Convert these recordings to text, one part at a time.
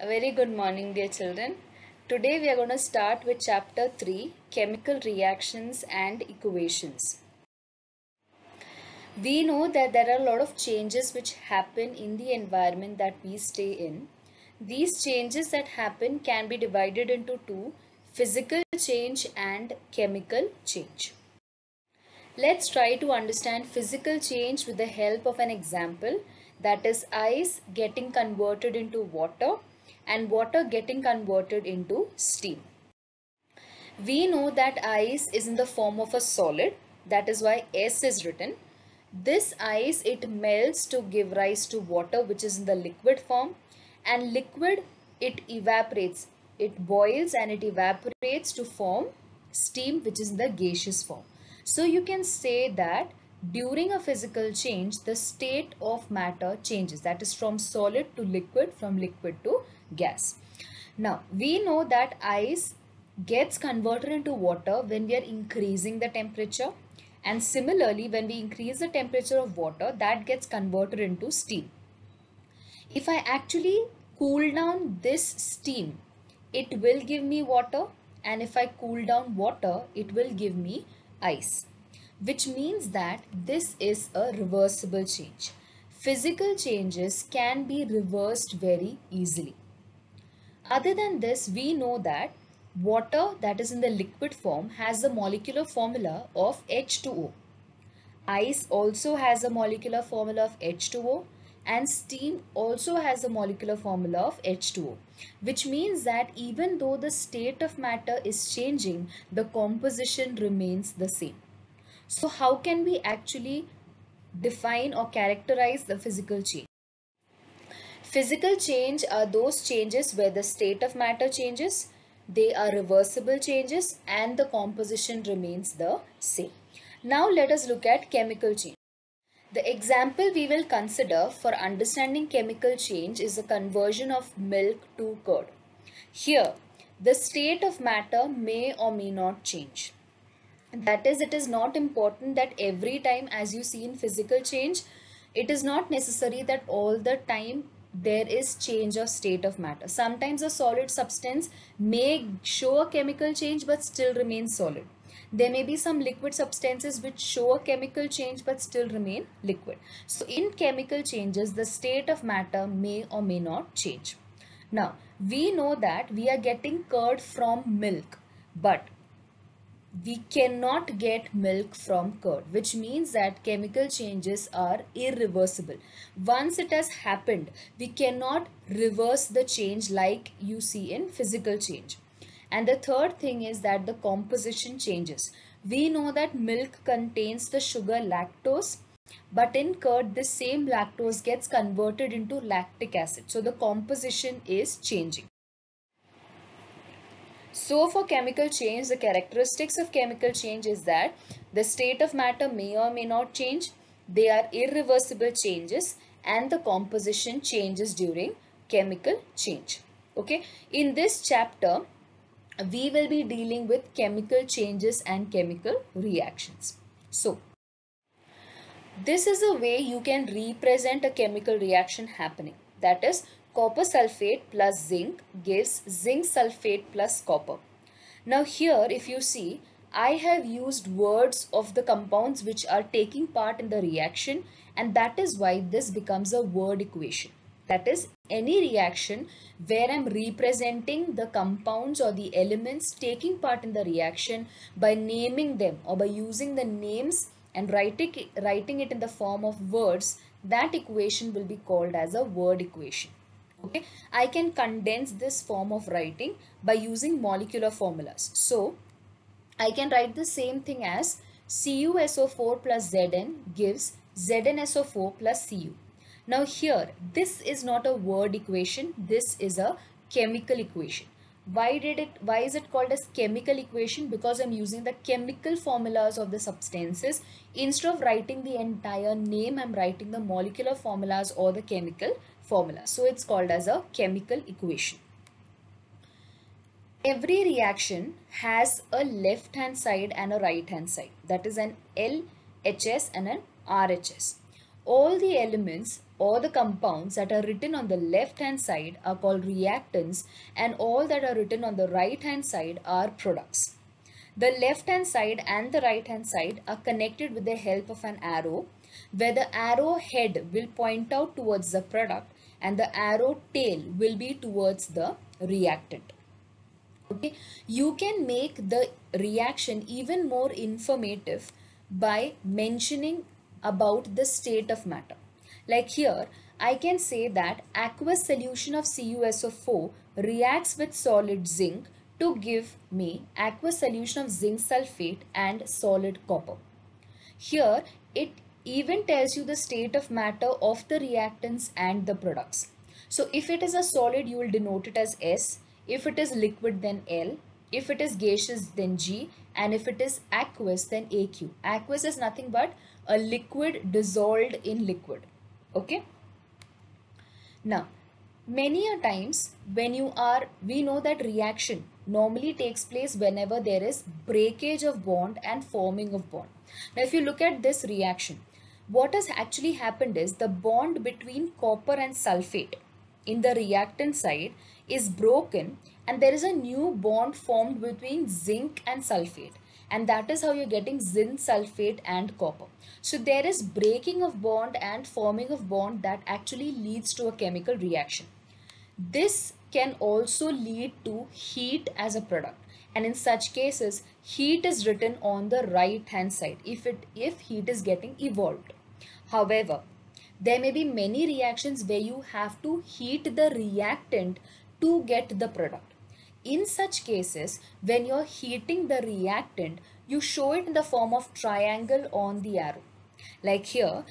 A very good morning, dear children. Today we are going to start with chapter 3, Chemical Reactions and Equations. We know that there are a lot of changes which happen in the environment that we stay in. These changes that happen can be divided into two: physical change and chemical change. Let's try to understand physical change with the help of an example, that is ice getting converted into water and water getting converted into steam. We know that ice is in the form of a solid, that is why S is written. This ice, it melts to give rise to water, which is in the liquid form, and liquid, it evaporates. It boils and it evaporates to form steam, which is in the gaseous form. So you can say that during a physical change, the state of matter changes, that is from solid to liquid, from liquid to gas. Now we know that ice gets converted into water when we are increasing the temperature, and similarly when we increase the temperature of water, that gets converted into steam. If I actually cool down this steam, it will give me water, and if I cool down water, it will give me ice, which means that this is a reversible change. Physical changes can be reversed very easily. Other than this, we know that water that is in the liquid form has the molecular formula of H2O. Ice also has a molecular formula of H2O, and steam also has a molecular formula of H2O, which means that even though the state of matter is changing, the composition remains the same. So how can we actually define or characterize the physical change? Physical change are those changes where the state of matter changes, they are reversible changes, and the composition remains the same. Now let us look at chemical change. The example we will consider for understanding chemical change is the conversion of milk to curd. Here, the state of matter may or may not change. That is, it is not important that every time, as you see in physical change, it is not necessary that all the time there is change of state of matter. Sometimes a solid substance may show a chemical change but still remain solid. There may be some liquid substances which show a chemical change but still remain liquid. So in chemical changes, the state of matter may or may not change. Now we know that we are getting curd from milk, but we cannot get milk from curd, which means that chemical changes are irreversible. Once it has happened, we cannot reverse the change like you see in physical change. And the third thing is that the composition changes. We know that milk contains the sugar lactose, but in curd, the same lactose gets converted into lactic acid. So the composition is changing. So for chemical change, the characteristics of chemical change is that the state of matter may or may not change, they are irreversible changes, and the composition changes during chemical change. Okay, in this chapter, we will be dealing with chemical changes and chemical reactions. So, this is a way you can represent a chemical reaction happening. That is, copper sulfate plus zinc gives zinc sulfate plus copper. Now here, if you see, I have used words of the compounds which are taking part in the reaction, and that is why this becomes a word equation. That is, any reaction where I am representing the compounds or the elements taking part in the reaction by naming them or by using the names and writing it in the form of words, that equation will be called as a word equation. Okay, I can condense this form of writing by using molecular formulas. So I can write the same thing as CuSO4 plus Zn gives ZnSO4 plus Cu. Now here, this is not a word equation, this is a chemical equation. Why is it called as chemical equation? Because I'm using the chemical formulas of the substances. Instead of writing the entire name, I'm writing the molecular formulas or the chemical formula. So it's called as a chemical equation. Every reaction has a left hand side and a right hand side. That is an LHS and an RHS. All the elements or the compounds that are written on the left hand side are called reactants, and all that are written on the right hand side are products. The left hand side and the right hand side are connected with the help of an arrow, where the arrow head will point out towards the product and the arrow tail will be towards the reactant. Okay, you can make the reaction even more informative by mentioning about the state of matter. Like here, I can say that aqueous solution of CuSO4 reacts with solid zinc to give me aqueous solution of zinc sulfate and solid copper. Here, it even tells you the state of matter of the reactants and the products. So if it is a solid, you will denote it as S. If it is liquid, then L. If it is gaseous, then G. And if it is aqueous, then AQ. Aqueous is nothing but a liquid dissolved in liquid. Okay. Now, many a times we know that reaction normally takes place whenever there is breakage of bond and forming of bond. Now, if you look at this reaction, what has actually happened is the bond between copper and sulfate in the reactant side is broken, and there is a new bond formed between zinc and sulfate, and that is how you're getting zinc sulfate and copper. So there is breaking of bond and forming of bond that actually leads to a chemical reaction. This can also lead to heat as a product, and in such cases heat is written on the right hand side if heat is getting evolved. However, there may be many reactions where you have to heat the reactant to get the product. In such cases, when you're heating the reactant, you show it in the form of triangle on the arrow. Like here,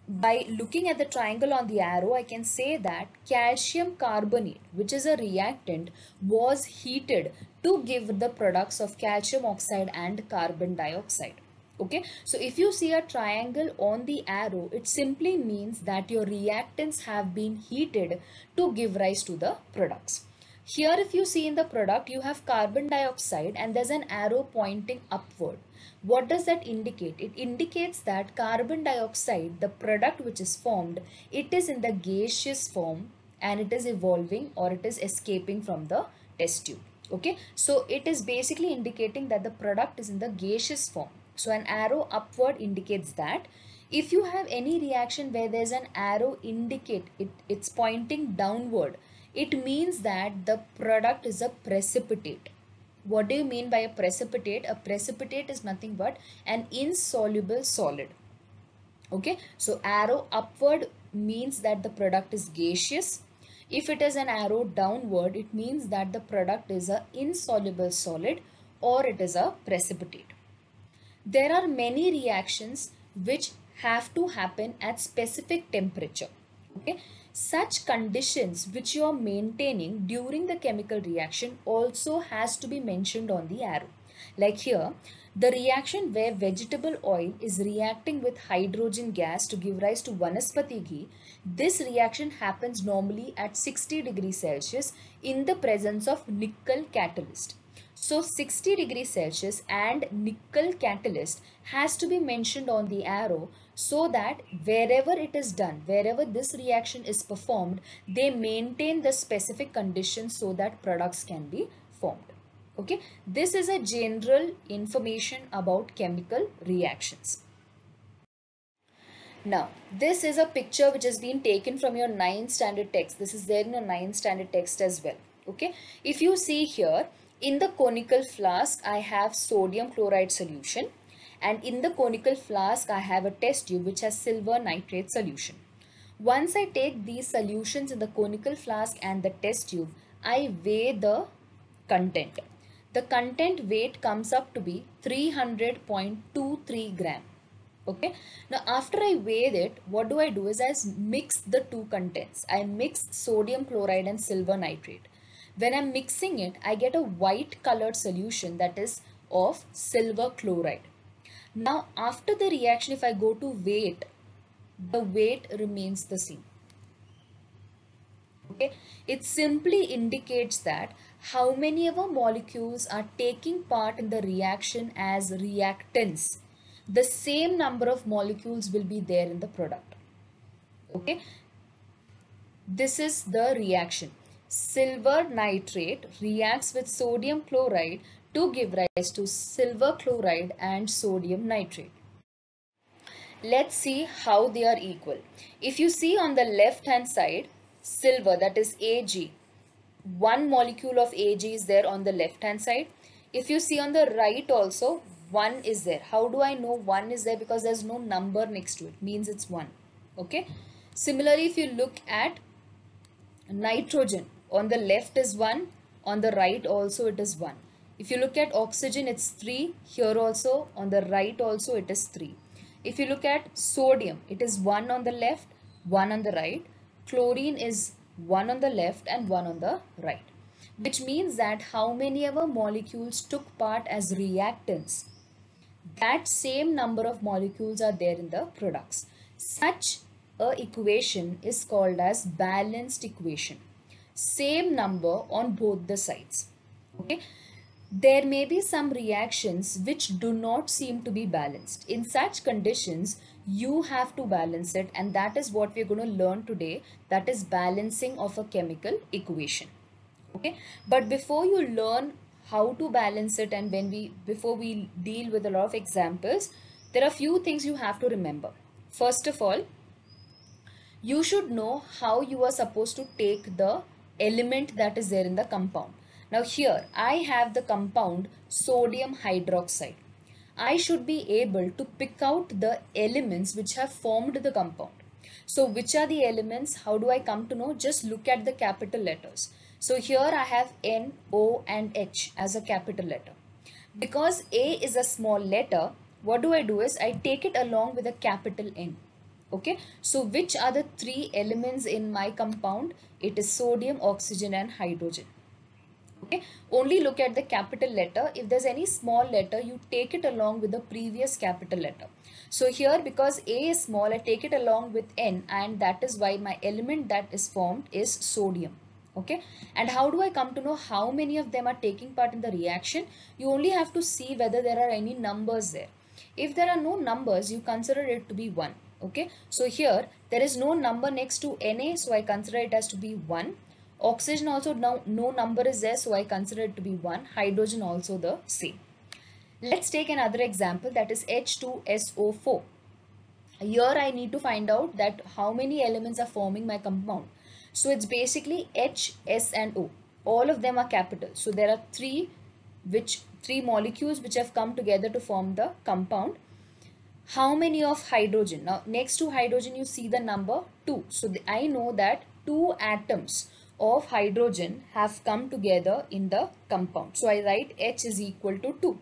by looking at the triangle on the arrow, I can say that calcium carbonate, which is a reactant, was heated to give the products of calcium oxide and carbon dioxide. Okay, so if you see a triangle on the arrow, it simply means that your reactants have been heated to give rise to the products. Here, if you see in the product, you have carbon dioxide and there's an arrow pointing upward. What does that indicate? It indicates that carbon dioxide, the product which is formed, it is in the gaseous form and it is evolving or it is escaping from the test tube. Okay, so it is basically indicating that the product is in the gaseous form. So an arrow upward indicates that. If you have any reaction where there's an arrow indicate it's pointing downward, it means that the product is a precipitate. What do you mean by a precipitate? A precipitate is nothing but an insoluble solid. Okay, so arrow upward means that the product is gaseous. If it is an arrow downward, it means that the product is a insoluble solid or it is a precipitate. There are many reactions which have to happen at specific temperature. Okay, such conditions which you are maintaining during the chemical reaction also has to be mentioned on the arrow. Like here, the reaction where vegetable oil is reacting with hydrogen gas to give rise to vanaspati ghee, this reaction happens normally at 60 degrees Celsius in the presence of nickel catalyst. So 60 degrees Celsius and nickel catalyst has to be mentioned on the arrow so that wherever it is done, wherever this reaction is performed, they maintain the specific conditions so that products can be formed. Okay, this is a general information about chemical reactions. Now, this is a picture which has been taken from your 9th standard text. This is there in your 9th standard text as well. Okay, if you see here, in the conical flask, I have sodium chloride solution, and in the conical flask, I have a test tube which has silver nitrate solution. Once I take these solutions in the conical flask and the test tube, I weigh the content. The content weight comes up to be 300.23 gram. Okay, now after I weighed it, what do? Is I mix the two contents. I mix sodium chloride and silver nitrate. When I'm mixing it, I get a white colored solution that is of silver chloride. Now after the reaction, if I go to weigh it, the weight remains the same. Okay, it simply indicates that how many of our molecules are taking part in the reaction as reactants. The same number of molecules will be there in the product. Okay, this is the reaction. Silver nitrate reacts with sodium chloride to give rise to silver chloride and sodium nitrate. Let's see how they are equal. If you see on the left hand side, silver, that is Ag, one molecule of Ag is there on the left hand side. If you see on the right also, one is there. How do I know one is there? Because there's no number next to it, means it's one. Okay. Similarly, if you look at nitrogen, on the left is 1, on the right also it is 1. If you look at oxygen, it's 3, here also on the right also it is 3. If you look at sodium, it is 1 on the left, 1 on the right. Chlorine is 1 on the left and 1 on the right, which means that how many ever molecules took part as reactants, that same number of molecules are there in the products. Such a equation is called as balanced equation. Same number on both the sides. Okay. There may be some reactions which do not seem to be balanced. In such conditions, you have to balance it, and that is what we're going to learn today. That is balancing of a chemical equation. Okay, but before you learn how to balance it, and before we deal with a lot of examples, there are few things you have to remember. First of all, you should know how you are supposed to take the element that is there in the compound. Now here I have the compound sodium hydroxide. I should be able to pick out the elements which have formed the compound. So which are the elements? How do I come to know? Just look at the capital letters. So here I have N, O and H as a capital letter. Because A is a small letter, what do I do is I take it along with a capital N. Okay, so which are the three elements in my compound? It is sodium, oxygen and hydrogen. Okay, only look at the capital letter. If there's any small letter, you take it along with the previous capital letter. So here, because A is small, I take it along with N, and that is why my element that is formed is sodium. Okay, and how do I come to know how many of them are taking part in the reaction? You only have to see whether there are any numbers there. If there are no numbers, you consider it to be 1. Okay, so here there is no number next to Na, so I consider it as to be 1. Oxygen also, now no number is there, so I consider it to be 1. Hydrogen also the same. Let's take another example, that is H2SO4. Here I need to find out that how many elements are forming my compound. So it's basically H, S and O. All of them are capital. So there are three molecules which have come together to form the compound. How many of hydrogen? Now next to hydrogen you see the number 2. So I know that 2 atoms of hydrogen have come together in the compound. So I write H is equal to 2.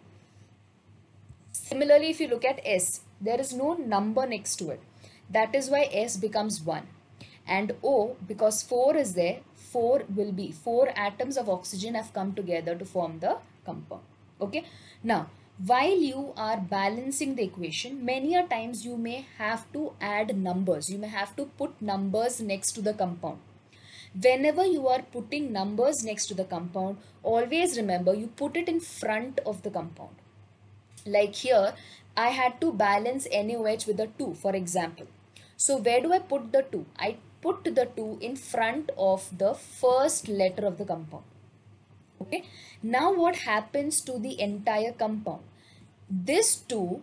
Similarly, if you look at S, there is no number next to it. That is why S becomes 1. And O, because 4 is there, 4 will be 4 atoms of oxygen have come together to form the compound. Okay. Now, while you are balancing the equation, many a times you may have to add numbers. You may have to put numbers next to the compound. Whenever you are putting numbers next to the compound, always remember you put it in front of the compound. Like here, I had to balance NaOH with a 2, for example. So where do I put the 2? I put the 2 in front of the first letter of the compound. Okay. Now what happens to the entire compound? This 2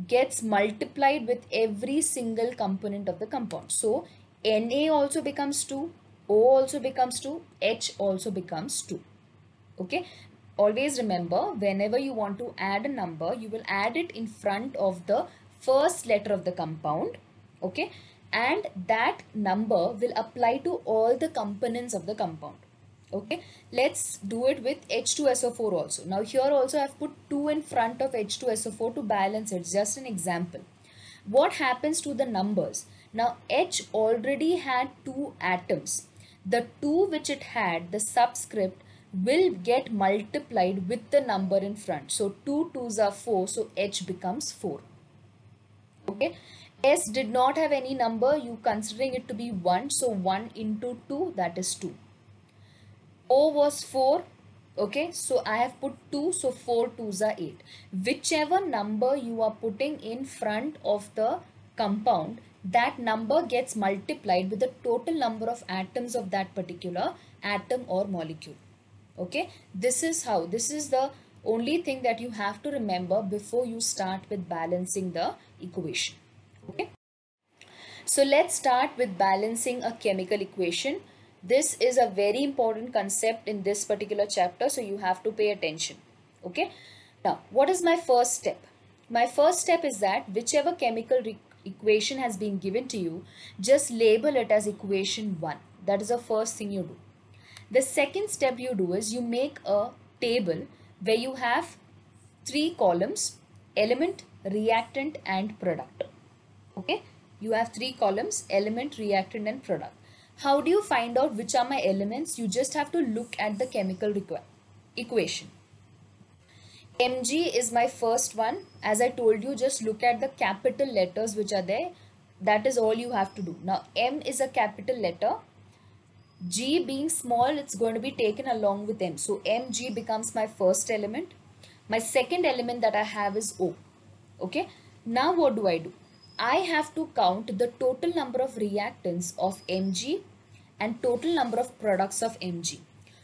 gets multiplied with every single component of the compound. So Na also becomes 2, O also becomes 2, H also becomes 2. Okay. Always remember, whenever you want to add a number, you will add it in front of the first letter of the compound. Okay. And that number will apply to all the components of the compound. Okay. Let's do it with H2SO4 also. Now here also I have put 2 in front of H2SO4 to balance it. Just an example. What happens to the numbers? Now H already had 2 atoms. The 2 which it had, the subscript, will get multiplied with the number in front. So 2 2s are 4, so H becomes 4. Okay. S did not have any number, you considering it to be 1, so 1 into 2, that is 2. O was 4. Okay, so I have put 2, so 4 2s are 8. Whichever number you are putting in front of the compound that number gets multiplied with the total number of atoms of that particular atom or molecule. Okay, this is the only thing that you have to remember before you start with balancing the equation. Okay, so let's start with balancing a chemical equation. This is a very important concept in this particular chapter, so you have to pay attention. Okay, now what is my first step? My first step is that whichever chemical equation has been given to you, just label it as equation 1. That is the first thing you do. The second step you do is you make a table where you have 3 columns: element, reactant and product. Okay, you have 3 columns: element, reactant and product. How do you find out which are my elements? You just have to look at the chemical equation. Mg is my first one. As I told you, just look at the capital letters which are there. That is all you have to do. Now M is a capital letter. G being small, it's going to be taken along with M. So Mg becomes my first element. My second element that I have is O. Okay. Now what do? I have to count the total number of reactants of Mg and total number of products of Mg.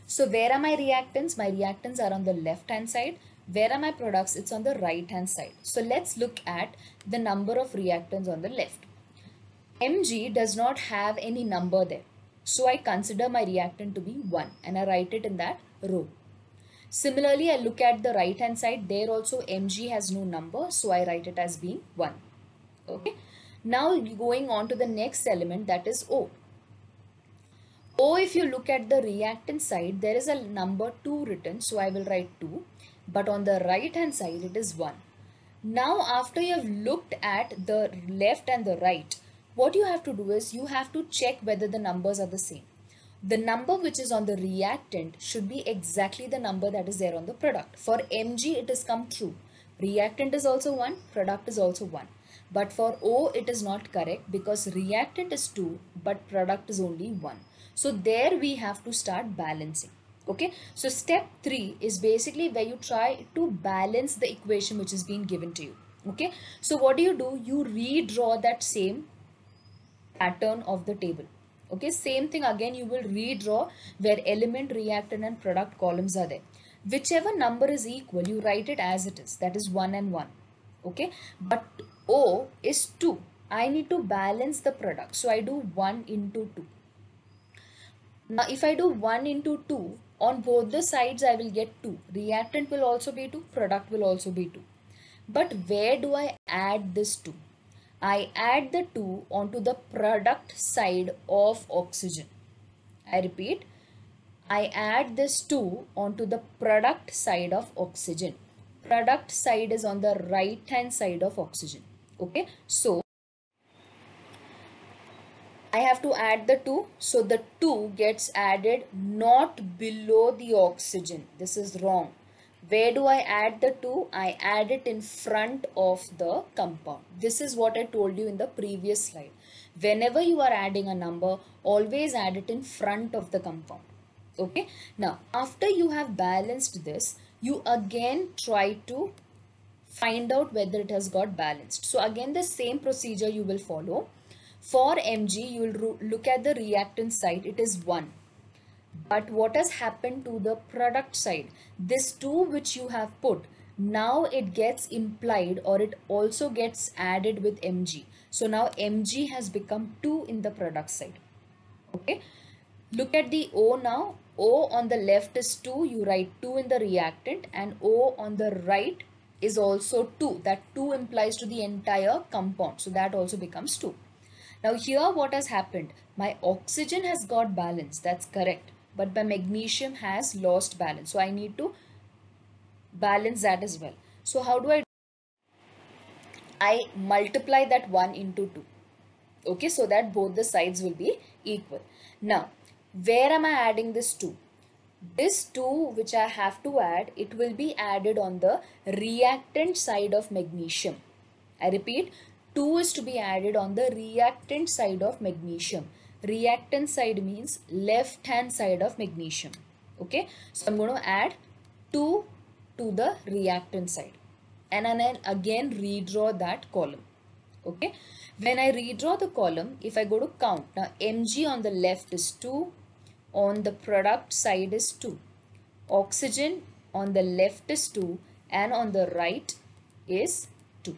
So where are my reactants? My reactants are on the left hand side. Where are my products? It's on the right hand side. So let's look at the number of reactants on the left. Mg does not have any number there. So I consider my reactant to be 1 and I write it in that row. Similarly, I look at the right hand side. There also Mg has no number. So I write it as being 1. Okay. Now going on to the next element, that is O. O, if you look at the reactant side, there is a number 2 written. So I will write 2. But on the right hand side, it is 1. Now after you have looked at the left and the right, what you have to do is you have to check whether the numbers are the same. The number which is on the reactant should be exactly the number that is there on the product. For Mg, it has come true. Reactant is also 1, product is also 1. But for O, it is not correct because reactant is 2, but product is only 1. So there we have to start balancing. Okay, so step 3 is basically where you try to balance the equation which is being given to you. Okay, so what do? You redraw that same pattern of the table. Okay, same thing again you will redraw where element, reactant and product columns are there. Whichever number is equal, you write it as it is, that is 1 and 1. Okay, but O is 2. I need to balance the product, so I do 1 into 2. Now if I do 1 into 2, on both the sides I will get 2. Reactant will also be 2, product will also be 2. But where do I add this 2? I add the 2 onto the product side of oxygen. I repeat, I add this 2 onto the product side of oxygen. Product side is on the right hand side of oxygen. Okay, so I have to add the 2. So the 2 gets added not below the oxygen. This is wrong. Where do I add the 2? I add it in front of the compound. This is what I told you in the previous slide. Whenever you are adding a number, always add it in front of the compound. Okay. Now, after you have balanced this, you again try to find out whether it has got balanced. So again, the same procedure you will follow. For Mg, you will look at the reactant side. It is 1. But what has happened to the product side? This 2 which you have put, now it gets implied or it also gets added with Mg. So now Mg has become 2 in the product side. Okay. Look at the O now. O on the left is 2. You write 2 in the reactant, and O on the right is also 2. That 2 implies to the entire compound. So that also becomes 2. Now here what has happened? My oxygen has got balance. That's correct. But my magnesium has lost balance. So I need to balance that as well. So how do? I multiply that 1 into 2. Okay, so that both the sides will be equal. Now, where am I adding this 2? This 2 which I have to add, it will be added on the reactant side of magnesium. I repeat, 2 is to be added on the reactant side of magnesium. Reactant side means left hand side of magnesium. Okay, so I'm going to add 2 to the reactant side. And then again redraw that column. Okay, when I redraw the column, if I go to count, now Mg on the left is 2, on the product side is 2. Oxygen on the left is 2 and on the right is 2.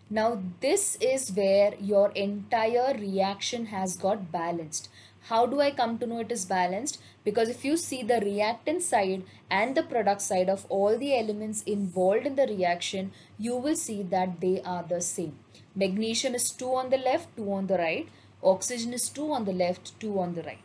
Now this is where your entire reaction has got balanced. How do I come to know it is balanced? Because if you see the reactant side and the product side of all the elements involved in the reaction, you will see that they are the same. Magnesium is 2 on the left, 2 on the right. Oxygen is 2 on the left, 2 on the right.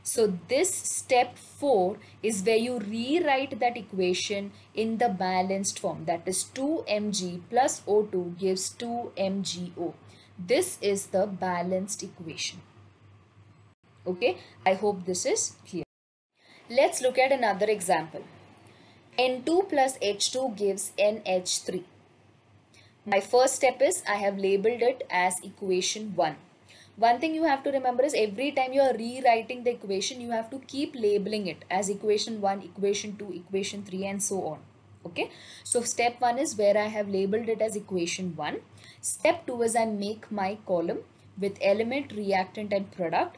So this step 4 is where you rewrite that equation in the balanced form. That is 2Mg plus O2 gives 2MgO. This is the balanced equation. Okay, I hope this is clear. Let's look at another example. N2 plus H2 gives NH3. My first step is I have labeled it as equation 1. One thing you have to remember is every time you are rewriting the equation, you have to keep labeling it as equation 1, equation 2, equation 3 and so on. Okay. So step 1 is where I have labeled it as equation 1. Step 2 is I make my column with element, reactant and product.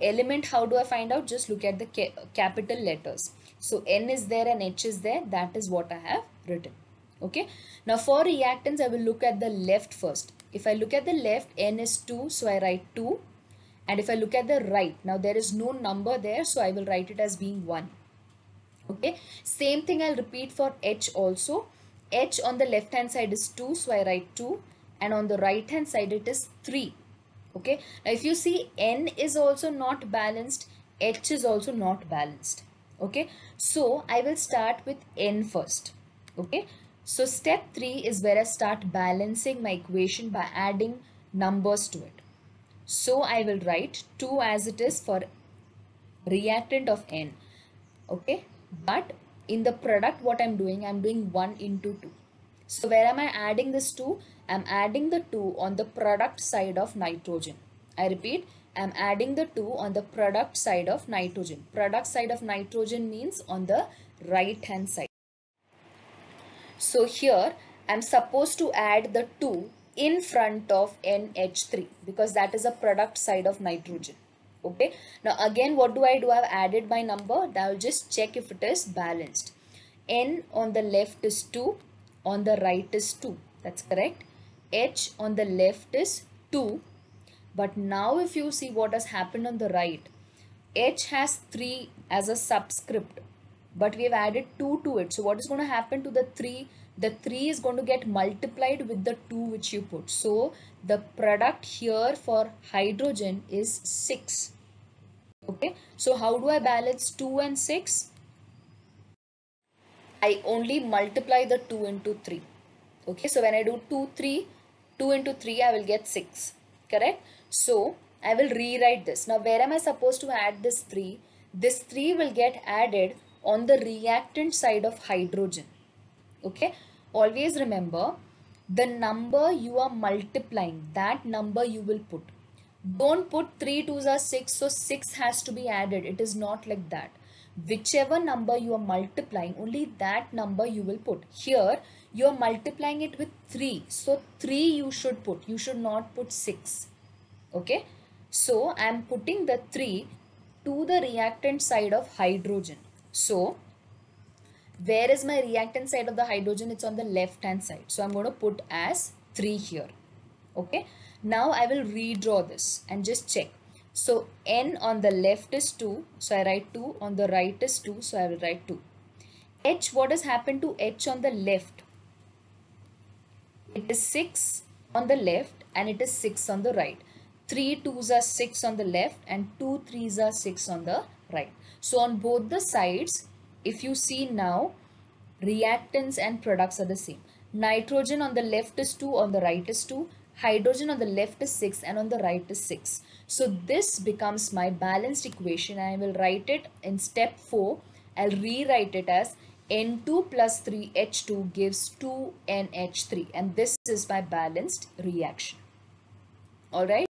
Element, how do I find out? Just look at the capital letters. So N is there and H is there. That is what I have written. Okay. Now for reactants, I will look at the left first. If I look at the left, N is 2, so I write 2. And if I look at the right, now there is no number there, so I will write it as being 1. Okay. Same thing I'll repeat for H also. H on the left hand side is 2, so I write 2. And on the right hand side it is 3. Okay. Now if you see, N is also not balanced, H is also not balanced. Okay. So I will start with N first. Okay. So step 3 is where I start balancing my equation by adding numbers to it. So I will write 2 as it is for reactant of N. Okay. But in the product, what I'm doing 1 into 2. So where am I adding this 2? I'm adding the 2 on the product side of nitrogen. I repeat, I'm adding the 2 on the product side of nitrogen. Product side of nitrogen means on the right hand side. So here I'm supposed to add the 2 in front of NH3 because that is a product side of nitrogen. Okay. Now again, what do? I've added my number. Now I'll just check if it is balanced. N on the left is 2, on the right is 2. That's correct. H on the left is 2. But now if you see what has happened on the right, H has 3 as a subscript, but we have added 2 to it. So what is going to happen to the 3? The 3 is going to get multiplied with the 2 which you put. So the product here for hydrogen is 6. Okay. So how do I balance 2 and 6? I only multiply the 2 into 3. Okay. So when I do 2 into 3, I will get 6. Correct. So I will rewrite this. Now where am I supposed to add this 3? This 3 will get added on the reactant side of hydrogen. Okay. Always remember, the number you are multiplying, that number you will put. Don't put 3 2s are 6, so 6 has to be added. It is not like that. Whichever number you are multiplying, only that number you will put. Here you are multiplying it with 3, so 3 you should put. You should not put 6. Okay. So I am putting the 3 to the reactant side of hydrogen. So where is my reactant side of the hydrogen? It's on the left hand side. So I'm going to put as 3 here. Okay. Now I will redraw this and just check. So N on the left is 2. So I write 2. On the right is 2. So I will write 2. H, what has happened to H on the left? It is 6 on the left and it is 6 on the right. 3 2s are 6 on the left and 2 3s are 6 on the right. So on both the sides, if you see now, reactants and products are the same. Nitrogen on the left is 2, on the right is 2. Hydrogen on the left is 6 and on the right is 6. So this becomes my balanced equation. I will write it in step 4. I'll rewrite it as N2 plus 3H2 gives 2NH3, and this is my balanced reaction. Alright.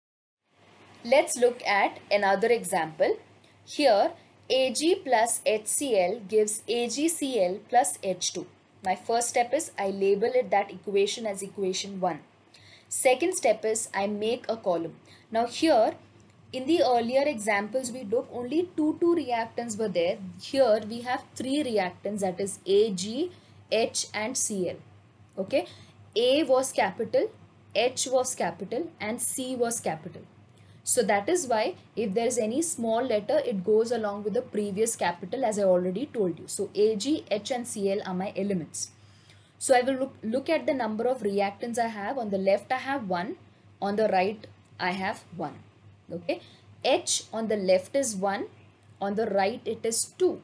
Let's look at another example. Here Ag plus HCl gives AgCl plus H2. My first step is I label it that equation as equation 1. Second step is I make a column. Now here in the earlier examples we took only two reactants were there. Here we have three reactants, that is Ag, H and Cl. Okay, A was capital, H was capital and C was capital. So that is why if there is any small letter, it goes along with the previous capital, as I already told you. So Ag, H and Cl are my elements. So I will look at the number of reactants I have. On the left I have 1, on the right I have 1. Okay, H on the left is 1, on the right it is 2,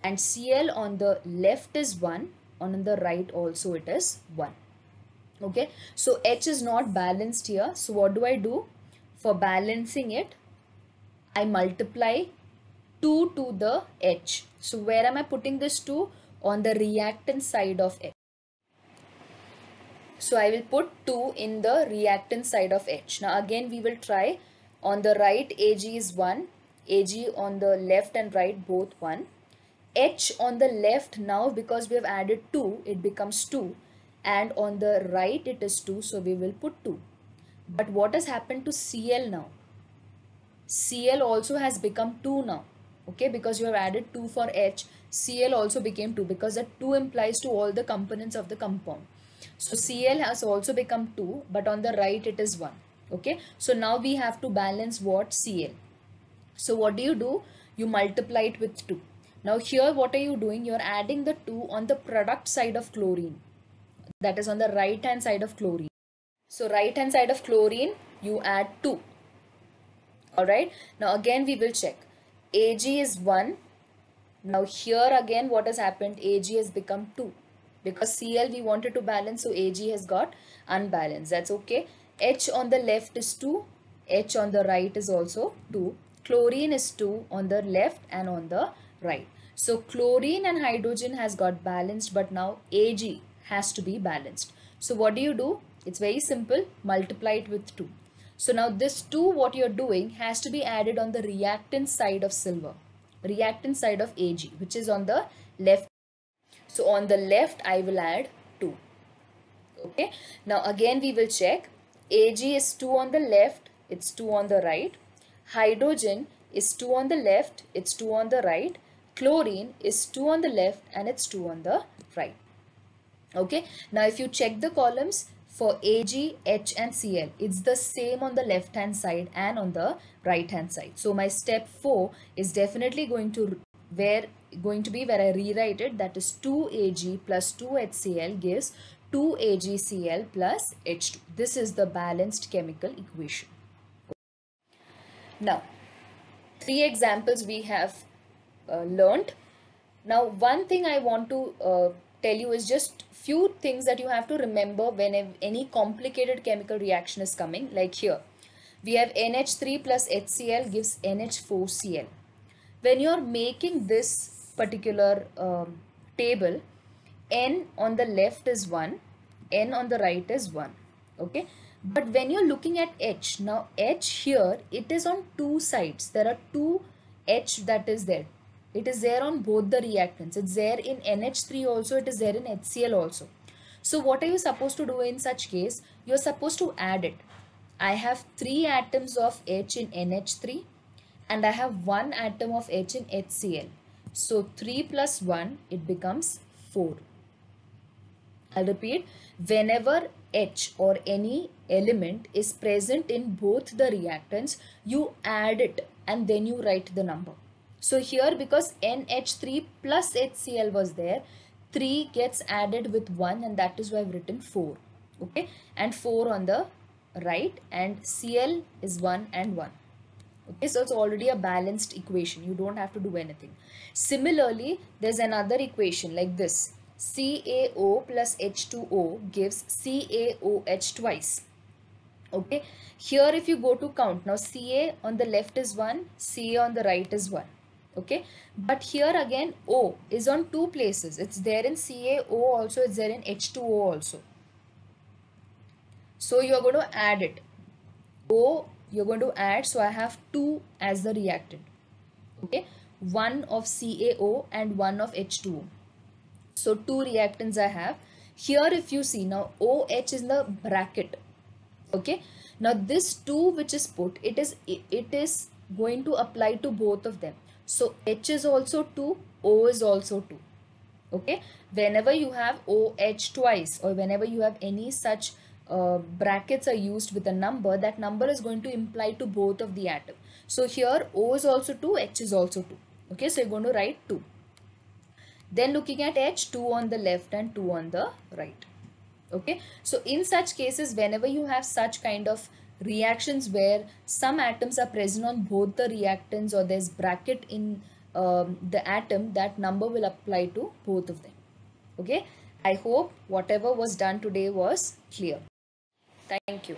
and Cl on the left is 1, on the right also it is 1. Okay, so H is not balanced here. So what do I do? For balancing it, I multiply 2 to the H. So where am I putting this 2? On the reactant side of H. So I will put 2 in the reactant side of H. Now again we will try. On the right Ag is 1, Ag on the left and right both 1. H on the left, now because we have added 2, it becomes 2, and on the right it is 2, so we will put 2. But what has happened to Cl now? Cl also has become 2 now. Okay, because you have added 2 for H, Cl also became 2, because that 2 implies to all the components of the compound. So Cl has also become 2, but on the right it is 1. Okay, so now we have to balance what? Cl. So what do? You multiply it with 2. Now here what are you doing? You are adding the 2 on the product side of chlorine. That is on the right hand side of chlorine. So right hand side of chlorine, you add 2. Alright, now again we will check. Ag is 1. Now here again what has happened? Ag has become 2. Because Cl we wanted to balance, so Ag has got unbalanced. That's okay. H on the left is 2. H on the right is also 2. Chlorine is 2 on the left and on the right. So chlorine and hydrogen has got balanced, but now Ag has to be balanced. So what do? It's very simple. Multiply it with 2. So now this 2 what you're doing has to be added on the reactant side of silver. Reactant side of Ag, which is on the left. So on the left I will add 2. Okay. Now again we will check. Ag is 2 on the left, it's 2 on the right. Hydrogen is 2 on the left, it's 2 on the right. Chlorine is 2 on the left and it's 2 on the right. Okay. Now if you check the columns for Ag, H and Cl, it's the same on the left hand side and on the right hand side. So my step 4 is definitely going to be where I rewrite it, that is 2Ag plus 2HCl gives 2AgCl plus H2. This is the balanced chemical equation. Now 3 examples we have learned. Now one thing I want to tell you is just few things that you have to remember when any complicated chemical reaction is coming. Like here we have NH3 plus HCl gives NH4Cl. When you are making this particular table, N on the left is 1, N on the right is 1. Okay, but when you're looking at H, now H here, it is on two sides. There are two H that is there. It is there on both the reactants. It's there in NH3 also, it is there in HCl also. So what are you supposed to do in such case? You're supposed to add it. I have 3 atoms of H in NH3 and I have 1 atom of H in HCl. So 3 plus 1, it becomes 4. I'll repeat, whenever H or any element is present in both the reactants, you add it and then you write the number. So here, because NH3 plus HCl was there, 3 gets added with 1 and that is why I've written 4. Okay, and 4 on the right and Cl is 1 and 1. Okay, so it's already a balanced equation. You don't have to do anything. Similarly, there's another equation like this. CaO plus H2O gives CaOH twice. Okay, here if you go to count, now Ca on the left is 1, Ca on the right is 1. Okay, but here again O is on two places. It's there in CaO also, it's there in H2O also. So you're going to add it. O you're going to add, so I have 2 as the reactant. Okay, 1 of CaO and 1 of H2O. So 2 reactants I have. Here if you see, now OH is the bracket. Okay, now this 2 which is put, it is going to apply to both of them. So H is also 2, O is also 2. Okay, whenever you have OH twice, or whenever you have any such brackets are used with a number, that number is going to imply to both of the atom. So here O is also 2, H is also 2. Okay, so you're going to write 2. Then looking at H, 2 on the left and 2 on the right. Okay, so in such cases, whenever you have such kind of reactions where some atoms are present on both the reactants, or there's bracket in the atom, that number will apply to both of them. Okay, I hope whatever was done today was clear. Thank you.